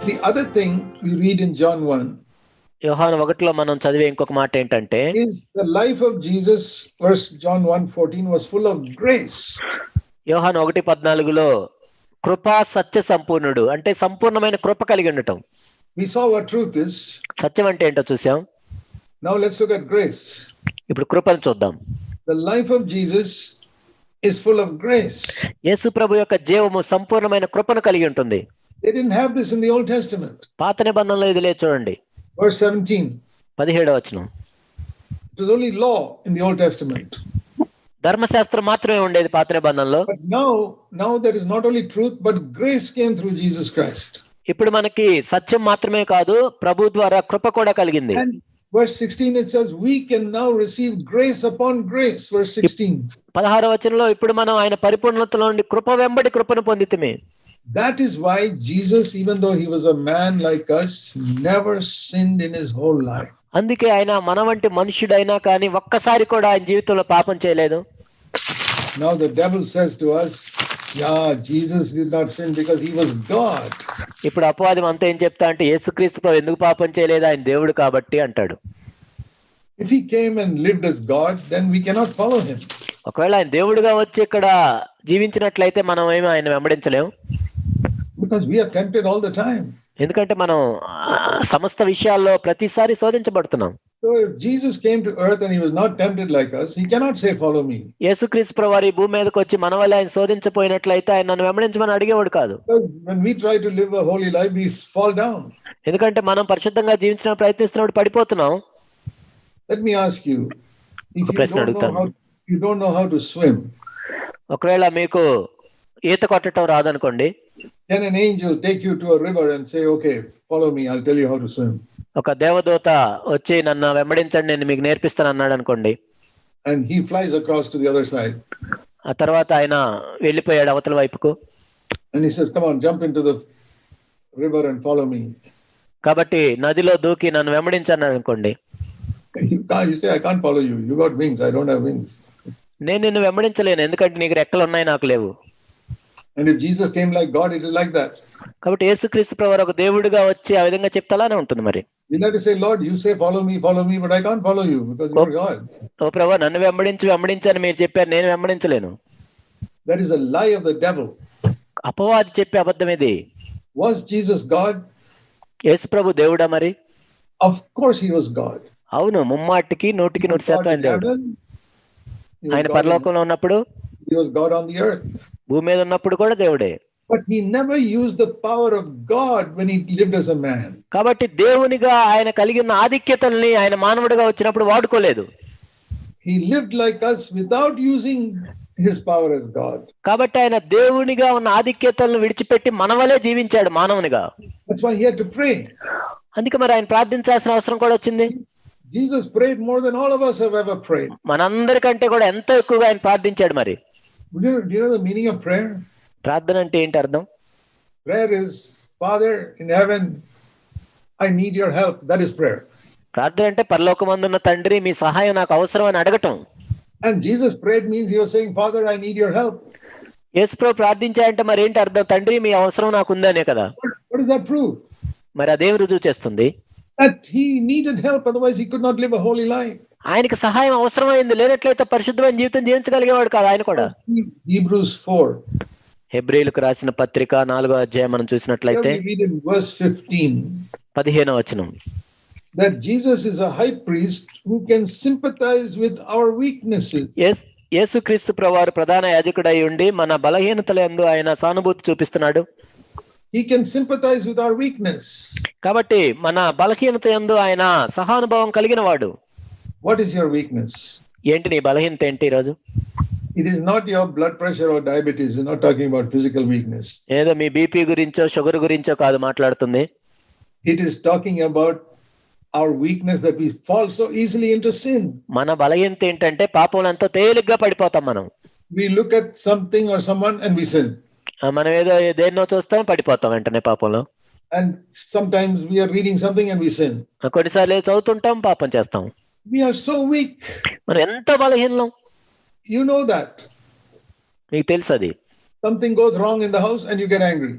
The other thing we read in John 1 యోహాను 1లో మనం చదివే ఇంకొక మాట ఏంటంటే is the life of Jesus, verse John 1:14, was full of grace. యోహాను 1:14లో కృపా సత్య సంపూర్ణుడు అంటే సంపూర్ణమైన కృప కలిగి ఉండటం. We saw what truth is. సత్యం అంటే ఏంటో చూసాం. Now let's look at grace. ఇప్పుడు కృపను చూద్దాం. The life of Jesus is full of grace. యేసు ప్రభు యొక్క జీవము సంపూర్ణమైన కృపను కలిగి ఉంటుంది. They didn't have this in the Old Testament. పాత నిబంధనలో ఇది లేదు చూడండి. Verse 17. 17వ వచనం. It was only law in the Old Testament. ధర్మశాస్త్రం మాత్రమే ఉండేది పాత నిబంధనలో. But now there is not only truth but grace came through Jesus Christ. ఇప్పుడు మనకి సత్యం మాత్రమే కాదు ప్రభు ద్వారా కృప కూడా కలిగింది. And verse 16 it says we can now receive grace upon grace. Verse 16. 16వ వచనంలో ఇప్పుడు మనం ఆయన పరిపూర్ణతలో నుండి కృప వెంబడి కృపను పొందితిమి. That is why Jesus, even though he was a man like us, never sinned in his whole life. అందుకే ఆయన మన వంటి మనుషుడైనా కానీ ఒక్కసారి కూడా ఆయన జీవితంలో పాపం చేయలేదు. Now the devil says to us, yeah, Jesus did not sin because he was God. ఇప్పుడు అపవాది అంతా ఏం చెప్తా అంటే యేసుక్రీస్తు ప్రభు ఎందుకు పాపం చేయలేదు, ఆయన దేవుడు కాబట్టి అంటాడు. If he came and lived as God, then we cannot follow him. ఒకవేళ ఆయన దేవుడిగా వచ్చి ఇక్కడ జీవించినట్లయితే మనం ఏమీ ఆయన వెంబడించలేము. Because we are tempted all the time. ఎందుకంటే మనం సమస్త విషయాల్లో ప్రతిసారి శోధించబడుతున్నాం. So if Jesus came to earth and he was not tempted like us, he cannot say follow me. యేసుక్రీస్తు ప్రభువారు ఈ భూమి మీదకి వచ్చి మన వల్ల ఆయన శోధించపోయినట్లయితే ఆయన నన్ను వెంబడించమని అడిగేవాడు కాదు. Because when we try to live a holy life, we fall down. ఎందుకంటే మనం పరిశుద్ధంగా జీవించడానికి ప్రయత్నిస్తున్నప్పుడు పడిపోతున్నాం. Let me ask you, if you don't know how to swim, ఒకవేళ మీకు ఈత కొట్టడం రాదనుకోండి, can an angel take you to a river and say, okay, follow me, I'll tell you how to swim? ఒక దేవదూత వచ్చి నన్ను వెంబడించండి నేను మీకు నేర్పిస్తాను అన్నాడు అనుకోండి, and he flies across to the other side, ఆ తర్వాత ఆయన వెళ్ళిపోయాడు అవతల వైపుకు, and he says, come on, jump into the river and follow me. కాబట్టి నదిలో దూకి నన్ను వెంబడించన్నాడు అనుకోండి, you say, I can't follow you, you got wings, I don't have wings. నేను నిన్ను వెంబడించలేను ఎందుకంటే నీకు రెక్కలు ఉన్నాయి నాకు లేవు. And if Jesus came like God, it is like that. కాబట్టి యేసుక్రీస్తు ప్రభువారు ఒక దేవుడిగా వచ్చి ఆ విధంగా చెప్తాలానే ఉంటుంది. మరి you have to say, Lord, you say follow me, but I can't follow you because you are God. ఓ ప్రభువా నన్ను వెంబడించని మీరు చెప్పారు, నేను వెంబడించలేను. That is a lie of the devil. అపవాది చెప్పే అబద్ధం ఇది. Was Jesus God? యేసు ప్రభు దేవుడా? మరి of course he was God. అవును, ముమ్మాటికి 100% ఆయన దేవుడు. ఆయన పరలోకంలో ఉన్నప్పుడు he was God on the earth. భూమి మీద ఉన్నప్పుడు కూడా దేవుడే. But he never used the power of God when he lived as a man. కాబట్టి దేవునిగా ఆయన కలిగిన ఆధిక్యతల్ని ఆయన మానవుడిగా వచ్చినప్పుడు వాడుకోలేదు. He lived like us without using his power as God. కాబట్టి ఆయన దేవునిగా ఉన్న ఆధిక్యతలను విడిచిపెట్టి మనవలే జీవించాడు మానవునిగా. That's why he had to pray. అందుకే మరి ఆయన ప్రార్థించాల్సిన అవసరం కూడా వచ్చింది. Jesus prayed more than all of us have ever prayed. మనందరికంటే కూడా ఎంతో ఎక్కువగా ఆయన ప్రార్థించాడు. మరి do you know the meaning of prayer? ప్రార్థన అంటే ఏంటి అర్థం? Prayer is, Father in heaven, I need your help. That is prayer. ప్రార్థన అంటే పరలోకమందున్న తండ్రి మీ సహాయం నాకు అవసరం అని అడగటం. And Jesus prayed means he was saying, Father, I need your help. యేసుప్రభు ప్రార్థించాయంటే మరి ఏంటి అర్థం? తండ్రి మీ అవసరం నాకు ఉందనే కదా. What does that prove? మరి అదేం రుజువు చేస్తుంది? That he needed help, otherwise he could not live a holy life. ఆయనకి సహాయం అవసరమైంది, లేనట్లయితే పరిశుద్ధమైన జీవితం జీవించగలిగేవాడు కాదు ఆయన కూడా. Hebrews 4. హెబ్రీయులకు రాసిన పత్రిక 4వ అధ్యాయం మనం చూసినట్లయితే verse 15. 15వ వచనం. That Jesus is a high priest who can sympathize with our weaknesses. యేసుక్రీస్తు ప్రభువారు ప్రధాన యాజకుడై ఉండి మన బలహీనతలందు ఆయన సానుభూతి చూపిస్తున్నాడు. He can sympathize with our weakness. కాబట్టి మన బలహీనత యందు ఆయన సహానుభవం కలిగిన వాడు. What is your weakness? ఏంటి నీ బలహీనత ఏంటి ఈ రోజు? It is not your blood pressure or diabetes. We're not talking about physical weakness. ఏదో మీ బీపీ గురించో షుగర్ గురించో కాదు మాట్లాడుతుంది. It is talking about our weakness that we fall so easily into sin. మన బలహీనత ఏంటంటే పాపంలో ఎంతో తేలిగ్గా పడిపోతాం మనం. We look at something or someone and we sin. మనం ఏదో దేన్నో చూస్తాం పడిపోతాం వెంటనే పాపంలో. And sometimes we are reading something and we sin. కొన్నిసార్లు చదువుతుంటాం పాపం చేస్తాం. We are so weak. మనం ఎంత బలహీనం. You know that. నీకు తెలుసు అది. Something goes wrong in the house and you get angry.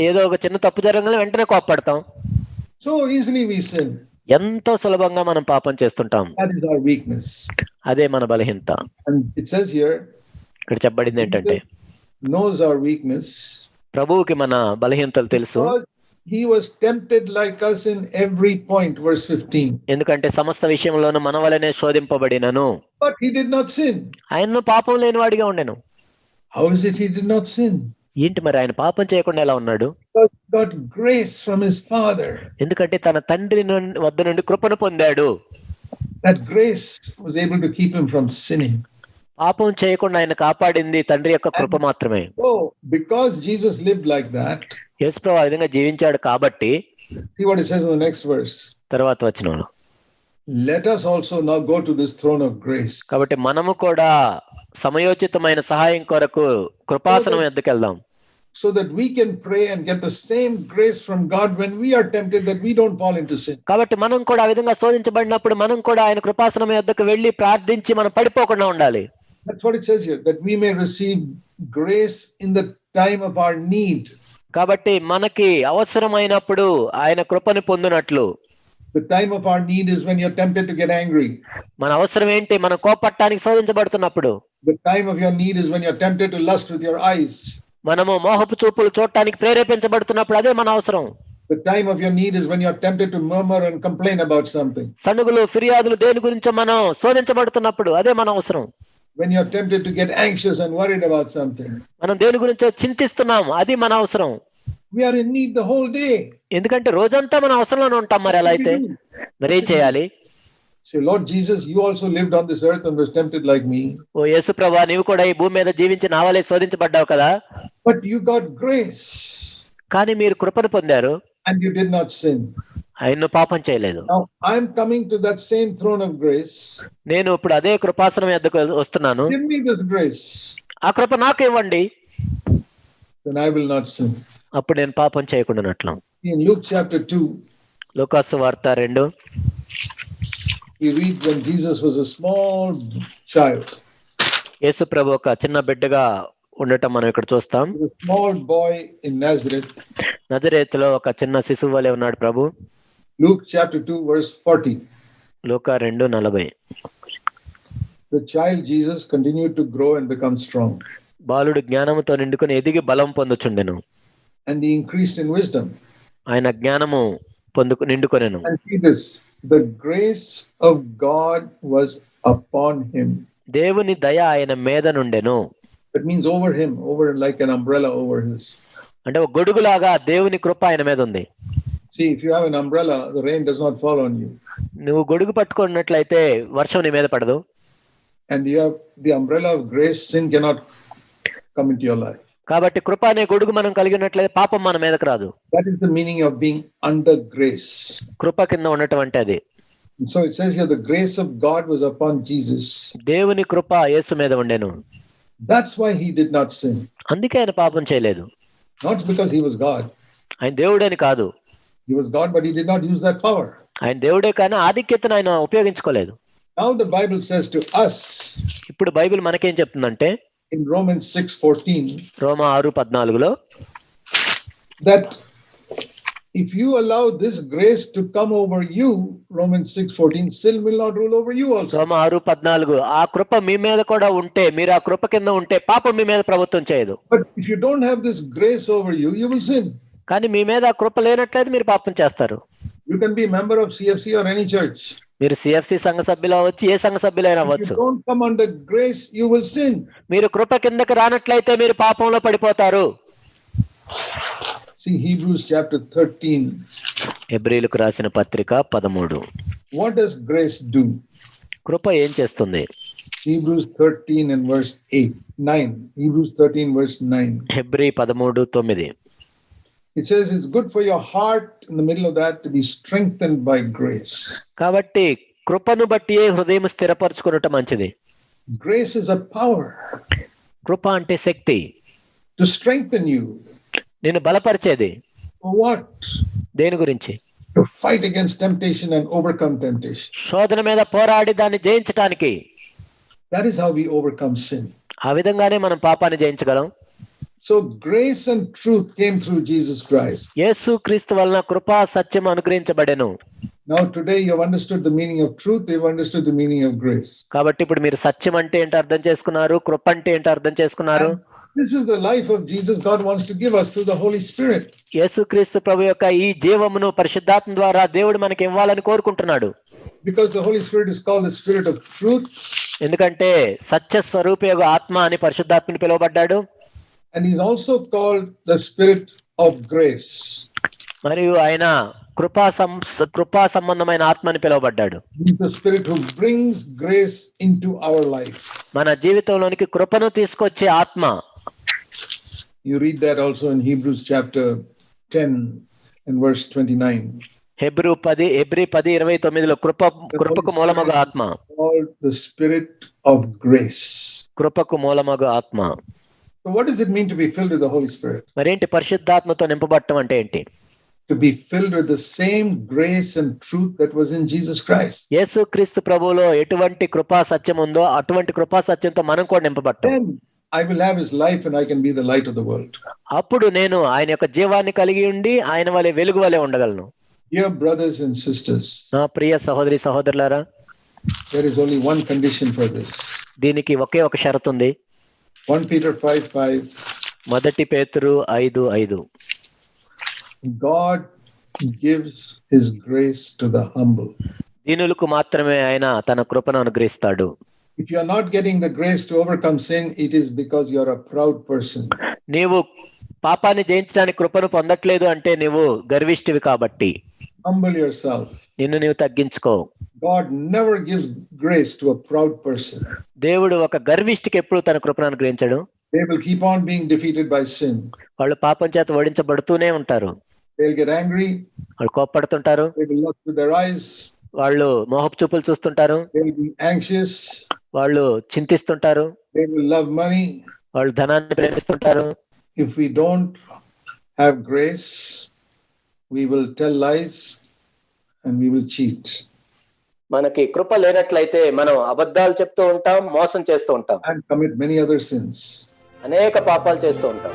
ఏదో ఒక చిన్న తప్పు జరగగానే వెంటనే కోప్పడతాం. So easily we sin. ఎంతో సులభంగా మనం పాపం చేస్తుంటాం. That is our weakness. అదే మన బలహీనత. And it says here, ఇక్కడ చెప్పబడింది ఏంటంటే Jesus knows our weakness. ప్రభువుకి మన బలహీనతలు తెలుసు. Because he was tempted like us in every point, verse 15. ఎందుకంటే సమస్త విషయంలోనూ మన వలనే శోధింపబడినను. But he did not sin. ఆయన్ను పాపం లేనివాడిగా ఉండెను. How is it he did not sin? ఏంటి మరి ఆయన పాపం చేయకుండా ఎలా ఉన్నాడు? Because he got grace from his Father. ఎందుకంటే తన తండ్రి వద్ద నుండి కృపను పొందాడు. That grace was able to keep him from sinning. పాపం చేయకుండా ఆయన కాపాడింది తండ్రి యొక్క కృప మాత్రమే. So, because Jesus lived like that, యేసుప్రభు ఆ విధంగా జీవించాడు కాబట్టి, see what it says in the next verse. తర్వాత వచనంలో, Let us also now go to this throne of grace. కాబట్టి మనము కూడా సమయోచితమైన సహాయం కొరకు కృపాసనం ఎద్దుకు వెళ్దాం. So that we can pray and get the same grace from God when we are tempted, that we don't fall into sin. కాబట్టి మనం కూడా ఆ విధంగా శోధించబడినప్పుడు మనం కూడా ఆయన కృపాసనం ఎద్దుకు వెళ్ళి ప్రార్థించి మనం పడిపోకుండా ఉండాలి. That's what it says here, that we may receive grace in the time of our need. కాబట్టి మనకి అవసరమైనప్పుడు ఆయన కృపను పొందినట్లు. The time of our need is when you're tempted to get angry. మన అవసరం ఏంటి? మనం కోపపడటానికి శోధించబడుతున్నప్పుడు. The time of your need is when you're tempted to lust with your eyes. మనము మోహపు చూపులు చూడటానికి ప్రేరేపించబడుతున్నప్పుడు అదే మన అవసరం. The time of your need is when you're tempted to murmur and complain about something. సనుగులు ఫిర్యాదులు దేని గురించో మనం శోధించబడుతున్నప్పుడు అదే మన అవసరం. When you're tempted to get anxious and worried about something. మనం దేని గురించో చింతిస్తున్నాం, అది మన అవసరం. We are in need the whole day. ఎందుకంటే రోజంతా మన అవసరంలోనే ఉంటాం. మరి అలా అయితే మరేం చేయాలి? Say, Lord Jesus, you also lived on this earth and was tempted like me. ఓ యేసు ప్రభువా, నీవు కూడా ఈ భూమి మీద జీవించి నా వలె శోధించబడ్డావు కదా. But you got grace. కానీ మీరు కృపను పొందారు. And you did not sin. ఆయన్ను పాపం చేయలేదు. Now I'm coming to that same throne of grace. నేను ఇప్పుడు అదే కృపాసనం ఎద్దకు వస్తున్నాను. Give me this grace. ఆ కృప నాకు ఇవ్వండి. Then I will not sin. అప్పుడు నేను పాపం చేయకుండానట్లు. In Luke chapter 2, లూకాసు వార్త 2, we read when Jesus was a small child. యేసు ప్రభు ఒక చిన్న బిడ్డగా ఉండటం మనం ఇక్కడ చూస్తాం. A small boy in Nazareth. నజరేతులో ఒక చిన్న శిశువు వలె ఉన్నాడు ప్రభు. Luke chapter 2 verse 40. Luka 2:40. The child Jesus continued to grow and become strong. బాలుడు జ్ఞానముతో నిండుకొని ఎదిగి బలం పొందుచుండెను. And he increased in wisdom. ఆయన జ్ఞానము నిండుకొనెను. And see this, the grace of God was upon him. దేవుని దయ ఆయన మీద నుండెను. That means over him, over like an umbrella over his. అంటే ఒక గొడుగులాగా దేవుని కృప ఆయన మీద ఉంది. See, if you have an umbrella, the rain does not fall on you. నువ్వు గొడుగు పట్టుకున్నట్లయితే వర్షం నీ మీద పడదు. And you have the umbrella of grace, sin cannot come into your life. కాబట్టి కృప అనే గొడుగు మనం కలిగినట్లయితే పాపం మన మీదకు రాదు. That is the meaning of being under grace. కృప కింద ఉండటం అంటే అది. And so it says here, the grace of God was upon Jesus. దేవుని కృప యేసు మీద ఉండెను. That's why he did not sin. అందుకే ఆయన పాపం చేయలేదు. Not because he was God. ఆయన దేవుడని కాదు. He was God, but he did not use that power. ఆయన దేవుడే కానీ ఆధిక్యతను ఆయన ఉపయోగించుకోలేదు. Now the Bible says to us, ఇప్పుడు బైబిల్ మనకేం చెప్తుందంటే in Romans 6:14, Roma 6:14లో, that if you allow this grace to come over you, Romans 6:14, sin will not rule over you also. రోమా 6:14, ఆ కృప మీ మీద కూడా ఉంటే, మీరు ఆ కృప కింద ఉంటే పాపం మీ మీద ప్రభుత్వం చేయదు. But if you don't have this grace over you, you will sin. కానీ మీ మీద ఆ కృప లేనట్లయితే మీరు పాపం చేస్తారు. You can be a member of CFC or any church. మీరు సిఎఫ్సి సంఘ సభ్యులు అవ్వచ్చు, ఏ సంఘ సభ్యులైనా If అవ్వచ్చు. you don't come under grace, you will sin. మీరు కృప కిందకి రానట్లయితే మీరు పాపంలో పడిపోతారు. See Hebrews chapter 13. హెబ్రీయులకు రాసిన పత్రిక 13. What does grace do? కృప ఏం చేస్తుంది? Hebrews 13 and verse 9. Hebrews 13 verse 9. Hebrew 13:9. It says it's good for your heart in the middle of that to be strengthened by grace. కాబట్టి కృపను బట్టి హృదయం స్థిరపరచుకున్నట మంచిది. Grace is a power. కృప అంటే శక్తి. To strengthen you. నిన్ను బలపరిచేది. For what? దేని గురించి? To fight against temptation and overcome temptation. శోధన మీద పోరాడి దాన్ని జయించటానికి. That is how we overcome sin. ఆ విధంగానే మనం పాపాన్ని జయించగలం. So grace and truth came through Jesus Christ. యేసు క్రీస్తు వలన కృపా సత్యం అనుగ్రహించబడెను. Now today you have understood the meaning of truth, you have understood the meaning of grace. కాబట్టి ఇప్పుడు మీరు సత్యం అంటే ఏంటో అర్థం చేసుకున్నారు, కృప అంటే ఏంటో అర్థం చేసుకున్నారు. And this is the life of Jesus God wants to give us through the Holy Spirit. యేసు క్రీస్తు ప్రభు యొక్క ఈ జీవమును పరిశుద్ధాత్మ ద్వారా దేవుడు మనకి ఇవ్వాలని కోరుకుంటున్నాడు. Because the Holy Spirit is called the Spirit of truth. ఎందుకంటే సత్య స్వరూపయోగ ఆత్మ అని పరిశుద్ధాత్మని పిలువబడ్డాడు. And he's also called the Spirit of grace. మరియు ఆయన కృపా సంబంధమైన ఆత్మని పిలువబడ్డాడు. He's the Spirit who brings grace into our life. మన జీవితంలోనికి కృపను తీసుకొచ్చే ఆత్మ. You read that also in Hebrews chapter 10 and verse 29. Hebrew 10:29 కృపకు మూలమగు ఆత్మ. Called the Spirit of grace. కృపకు మూలమగు ఆత్మ. So what does it mean to be filled with the Holy Spirit? మరేంటి పరిశుద్ధాత్మతో నింపబడటం అంటే ఏంటి? To be filled with the same grace and truth that was in Jesus Christ. యేసు క్రీస్తు ప్రభువులో ఎటువంటి కృపా సత్యం ఉందో అటువంటి కృపా సత్యంతో మనం కూడా నింపబడతాం. Then I will have his life and I can be the light of the world. అప్పుడు నేను ఆయన యొక్క జీవాన్ని కలిగి ఉండి ఆయన వలె వెలుగు వలె ఉండగలను. Dear brothers and sisters, నా ప్రియ సహోదరి సహోదరులారా, there is only one condition for this. దీనికి ఒకే ఒక షరతు ఉంది. 1 Peter 5:5. మొదటి పేతురు 5:5. God gives his grace to the humble. దీనులకు మాత్రమే ఆయన తన కృపను అనుగ్రహిస్తాడు. If you are not getting the grace to overcome sin, it is because you are a proud person. నీవు పాపాన్ని జయించడానికి కృపను పొందట్లేదు అంటే నీవు గర్విష్ఠివి కాబట్టి. Humble yourself. నిన్ను నీవు తగ్గించుకో. God never gives grace to a proud person. దేవుడు ఒక గర్విష్ఠికి ఎప్పుడు తన కృపను అనుగ్రహించడు. They will keep on being defeated by sin. వాళ్ళు పాపం చేత ఓడించబడుతూనే ఉంటారు. They'll get angry. వాళ్ళు కోప్పడుతుంటారు. They will look with their eyes. వాళ్ళు మోహపు చూపులు చూస్తుంటారు. They will be anxious. వాళ్ళు చింతిస్తుంటారు. They will love money. వాళ్ళు ధనాన్ని ప్రేమిస్తుంటారు. If we don't have grace, we will tell lies and we will cheat. మనకి కృప లేనట్లయితే మనం అబద్ధాలు చెప్తూ ఉంటాం, మోసం చేస్తూ ఉంటాం, and commit many other sins. అనేక పాపాలు చేస్తూ ఉంటాం.